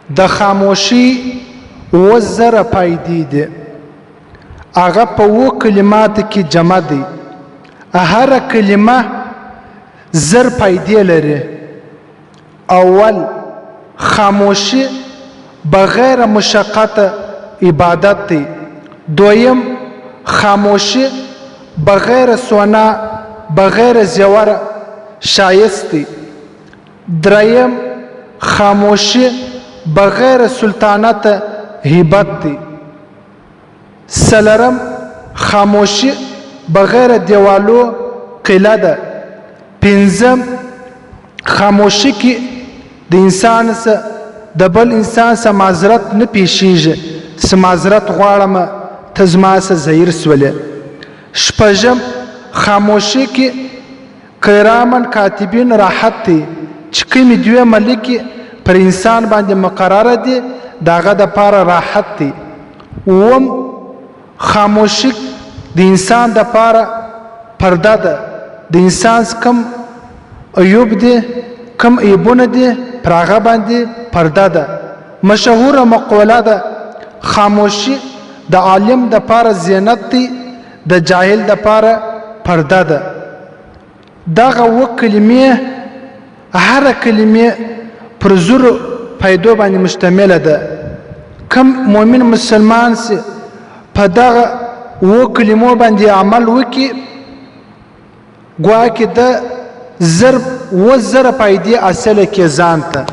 د خاموشي 1000 فائدې دي. هغه په 2 کلماتو کې جمع دي. هر کلمه 1000 فائدې لري. اول، خاموشي بغیر مشقت عبادت دی. دویم، خاموشي بغیر سونا بغیر زیور شایست دی. دریم، خاموشي بغیر سلطنت هیبت دی. سلرم، خاموشي بغیر دیوالو قلعه ده. پنځم، خاموشي کې د انسان سره د بل انسان سره معذرت نه پیښیږي. څه معذرت غواړم ته زما سره زهیر سولې. شپږم، خاموشي کې کرامن کاتبین راحت دی چې کومې دوې ملکې پر انسان باندې مقرره دي د هغه دپاره راحت دی. اووم، خاموشي د انسان دپاره پرده ده. د انسان کم عیوب دي کم عیبونه دي پر هغه باندې پرده ده. مشهوره مقوله ده خاموشي د عالم دپاره زینت دی د جاهل دپاره پرده ده. دغه 2 کلمې هر کلمې پر 1000 فایدو باندې مشتمله ده. کم مؤمن مسلمان سي په دغه 2 کلمو باندې عمل وکړي ګواکې د 1000 فایدې حاصله کړي ځان ته.